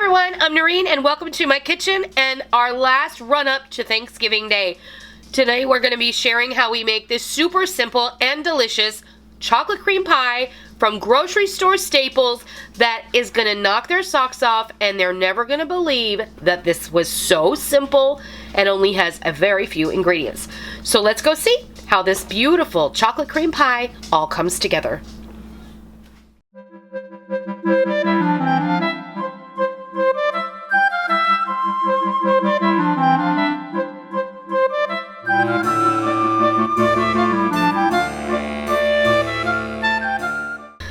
everyone, I'm Noreen and welcome to my kitchen and our last run up to Thanksgiving Day. Today we're going to be sharing how we make this super simple and delicious chocolate cream pie from grocery store staples that is going to knock their socks off, and they're never going to believe that this was so simple and only has a very few ingredients. So let's go see how this beautiful chocolate cream pie all comes together.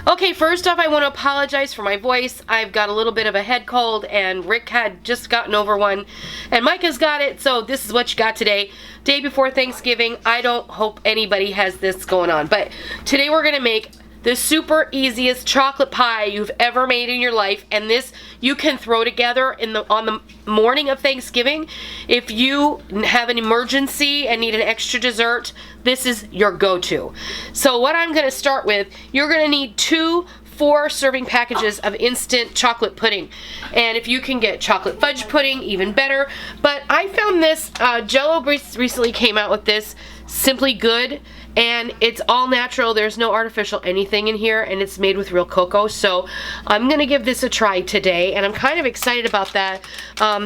Okay, first off, I want to apologize for my voice. I've got a little bit of a head cold, and Rick had just gotten over one, and Mike has got it, so this is what you got today. Day before Thanksgiving. I don't hope anybody has this going on, but today we're going to make the super easiest chocolate pie you've ever made in your life, and this you can throw together on the morning of Thanksgiving. If you have an emergency and need an extra dessert, this is your go-to. So what I'm going to start with, you're going to need 2 4-serving packages of instant chocolate pudding, and if you can get chocolate fudge pudding, even better. But I found this Jell-O recently came out with this Simply Good, and it's all natural. There's no artificial anything in here, and it's made with real cocoa. So I'm gonna give this a try today, and I'm kind of excited about that.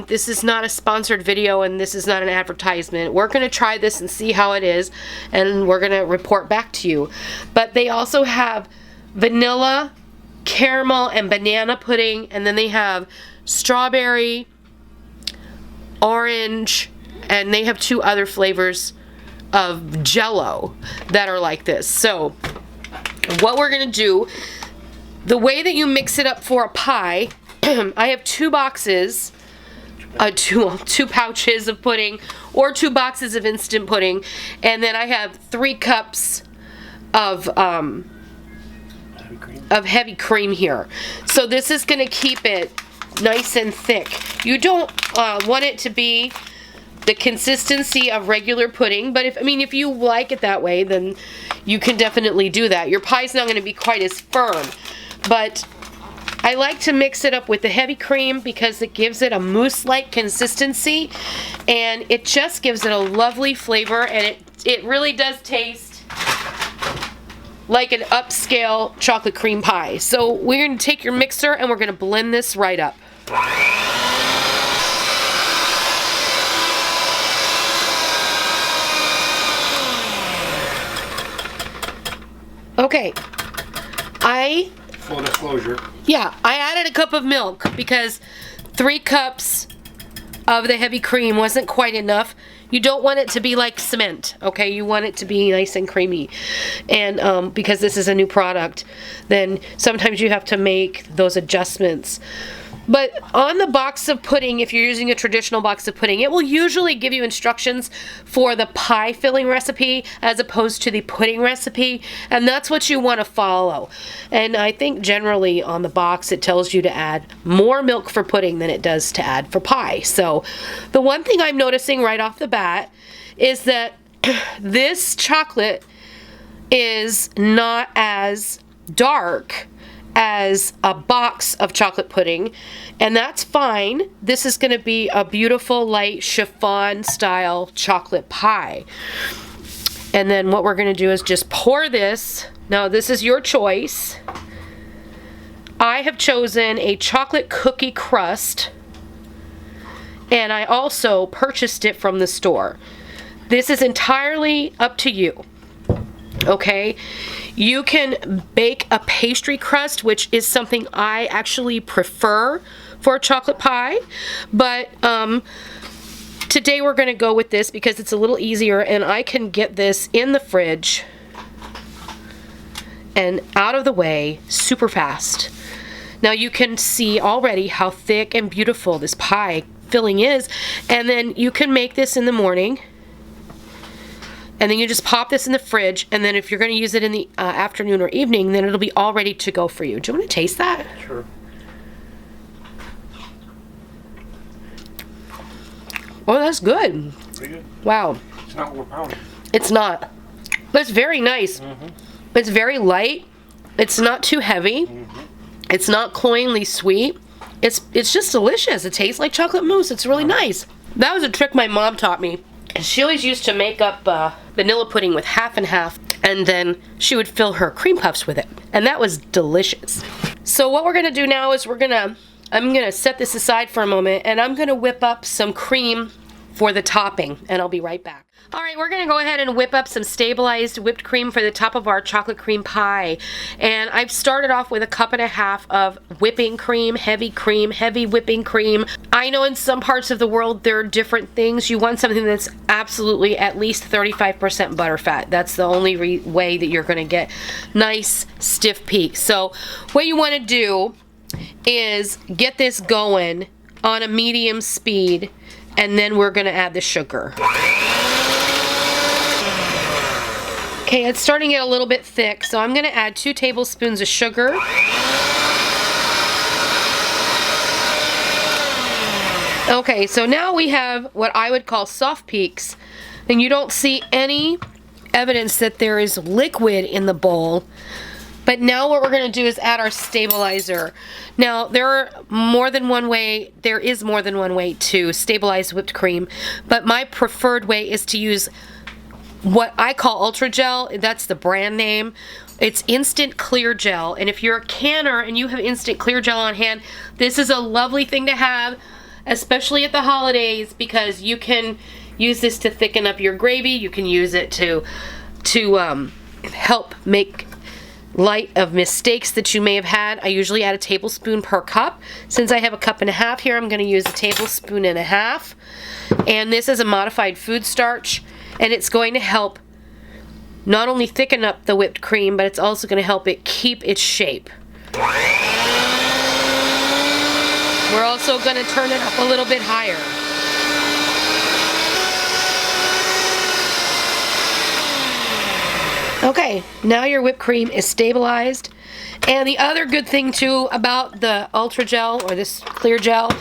This is not a sponsored video, and this is not an advertisement. We're gonna try this and see how it is, and we're gonna report back to you. But they also have vanilla, caramel, and banana pudding, and then they have strawberry, orange, and they have 2 other flavors of Jell-O that are like this. So what we're gonna do, the way that you mix it up for a pie, I have 2 boxes, two pouches of pudding, or 2 boxes of instant pudding, and then I have 3 cups of heavy cream here. So this is gonna keep it nice and thick. You don't want it to be the consistency of regular pudding, but if you like it that way, then you can definitely do that. Your pie's not going to be quite as firm, but I like to mix it up with the heavy cream because it gives it a mousse-like consistency, and it just gives it a lovely flavor, and it really does taste like an upscale chocolate cream pie. So we're going to take your mixer and we're going to blend this right up. Okay, full disclosure. Yeah, I added a cup of milk because 3 cups of the heavy cream wasn't quite enough. You don't want it to be like cement, okay? You want it to be nice and creamy. And because this is a new product, then sometimes you have to make those adjustments. But on the box of pudding, if you're using a traditional box of pudding, it will usually give you instructions for the pie filling recipe as opposed to the pudding recipe, and that's what you want to follow. And I think generally on the box it tells you to add more milk for pudding than it does to add for pie. So the one thing I'm noticing right off the bat is that this chocolate is not as dark as a box of chocolate pudding, and that's fine. This is going to be a beautiful light chiffon style chocolate pie. And then what we're going to do is just pour this. Now this is your choice. I have chosen a chocolate cookie crust, and I also purchased it from the store. This is entirely up to you. Okay, you can bake a pastry crust, which is something I actually prefer for a chocolate pie, but today we're going to go with this because it's a little easier, and I can get this in the fridge and out of the way super fast. Now you can see already how thick and beautiful this pie filling is, and then you can make this in the morning. And then you just pop this in the fridge, and then if you're going to use it in the afternoon or evening, then it'll be all ready to go for you. Do you want to taste that? Sure. Oh, that's good. Pretty good. Wow. It's not overpowering. It's not. But it's very nice. Mm-hmm. It's very light. It's not too heavy. Mm-hmm. It's not cloyingly sweet. it's just delicious. It tastes like chocolate mousse. It's really nice. That was a trick my mom taught me. She always used to make up vanilla pudding with half and half, and then she would fill her cream puffs with it. And that was delicious. So what we're gonna do now is I'm gonna set this aside for a moment, and I'm gonna whip up some cream for the topping, and I'll be right back. All right, we're gonna go ahead and whip up some stabilized whipped cream for the top of our chocolate cream pie. And I've started off with 1.5 cups of whipping cream, heavy whipping cream. I know in some parts of the world there are different things. You want something that's absolutely at least 35% butterfat. That's the only way that you're gonna get nice stiff peaks. So what you wanna do is get this going on a medium speed, and then we're gonna add the sugar. Okay, it's starting to get a little bit thick, so I'm gonna add 2 tablespoons of sugar. Okay, so now we have what I would call soft peaks, and you don't see any evidence that there is liquid in the bowl. But now what we're going to do is add our stabilizer. Now, there is more than one way to stabilize whipped cream, but my preferred way is to use what I call Ultra Gel. That's the brand name. It's instant clear gel, and if you're a canner and you have instant clear gel on hand, this is a lovely thing to have, especially at the holidays, because you can use this to thicken up your gravy. You can use it to help make light of mistakes that you may have had. I usually add a tablespoon per cup. Since I have 1.5 cups here, I'm going to use 1.5 tablespoons. And this is a modified food starch, and it's going to help not only thicken up the whipped cream, but it's also going to help it keep its shape. We're also going to turn it up a little bit higher. Okay, now your whipped cream is stabilized. And the other good thing too about the Ultra Gel, or this clear gel,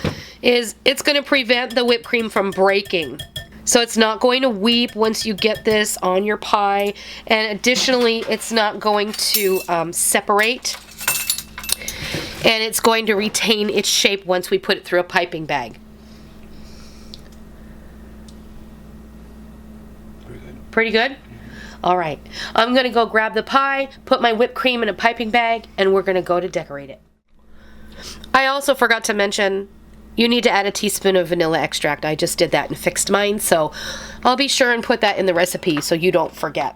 is it's going to prevent the whipped cream from breaking. So it's not going to weep once you get this on your pie, and additionally it's not going to separate, and it's going to retain its shape once we put it through a piping bag. Pretty good? All right, I'm gonna go grab the pie, put my whipped cream in a piping bag, and we're gonna go to decorate it. I also forgot to mention, you need to add a teaspoon of vanilla extract. I just did that and fixed mine, so I'll be sure and put that in the recipe so you don't forget.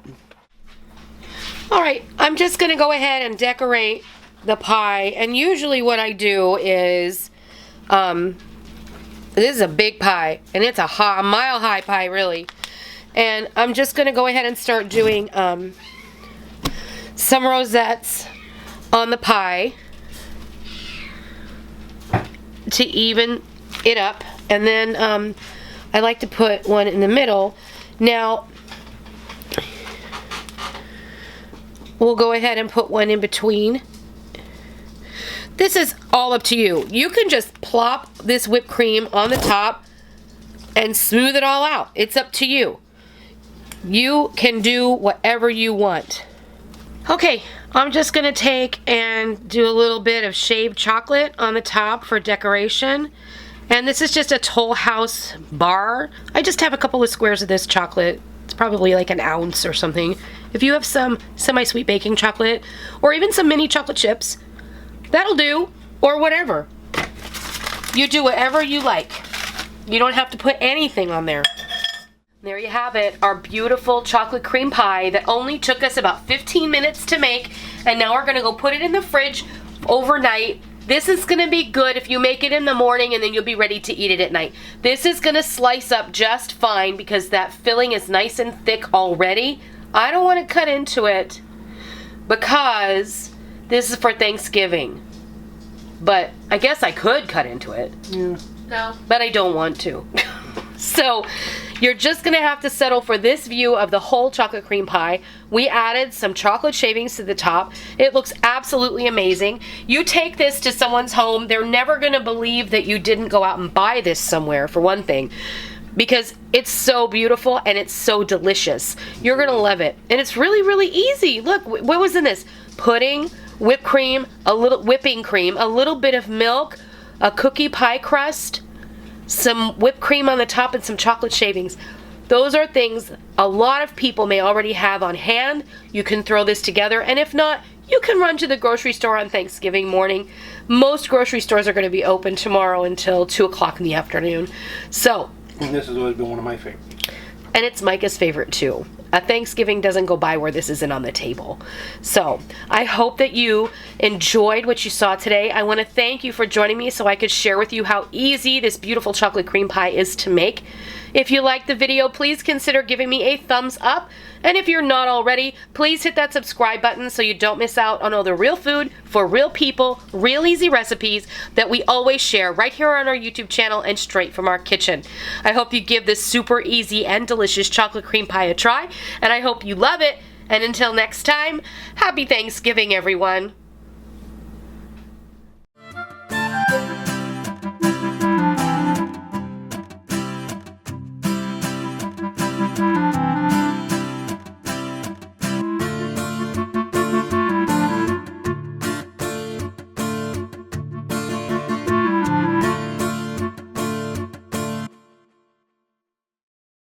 All right, I'm just gonna go ahead and decorate the pie, and usually what I do is, this is a big pie, and it's a mile-high pie, really. And I'm just going to go ahead and start doing some rosettes on the pie to even it up. And then I like to put one in the middle. Now, we'll go ahead and put one in between. This is all up to you. You can just plop this whipped cream on the top and smooth it all out. It's up to you. You can do whatever you want. Okay, I'm just gonna take and do a little bit of shaved chocolate on the top for decoration. And this is just a Toll House bar. I just have a couple of squares of this chocolate. It's probably like an ounce or something. If you have some semi-sweet baking chocolate, or even some mini chocolate chips, that'll do, or whatever. You do whatever you like. You don't have to put anything on there. There you have it, our beautiful chocolate cream pie that only took us about 15 minutes to make, and now we're gonna go put it in the fridge overnight. This is gonna be good if you make it in the morning, and then you'll be ready to eat it at night. This is gonna slice up just fine because that filling is nice and thick already. I don't wanna cut into it because this is for Thanksgiving. But I guess I could cut into it. Yeah. No. But I don't want to. So you're just gonna have to settle for this view of the whole chocolate cream pie. We added some chocolate shavings to the top. It looks absolutely amazing. You take this to someone's home, they're never gonna believe that you didn't go out and buy this somewhere, for one thing, because it's so beautiful and it's so delicious. You're gonna love it. And it's really, really easy. Look, what was in this? Pudding, whipped cream, a little whipping cream, a little bit of milk, a cookie pie crust, some whipped cream on the top, and some chocolate shavings. Those are things a lot of people may already have on hand. You can throw this together, and if not, you can run to the grocery store on Thanksgiving morning. Most grocery stores are going to be open tomorrow until 2 o'clock in the afternoon. So, and this has always been one of my favorites. And it's Micah's favorite too. A Thanksgiving doesn't go by where this isn't on the table. So, I hope that you enjoyed what you saw today. I want to thank you for joining me so I could share with you how easy this beautiful chocolate cream pie is to make. If you liked the video, please consider giving me a thumbs up. And if you're not already, please hit that subscribe button so you don't miss out on all the real food for real people, real easy recipes that we always share right here on our YouTube channel and straight from our kitchen. I hope you give this super easy and delicious chocolate cream pie a try, and I hope you love it. And until next time, happy Thanksgiving, everyone.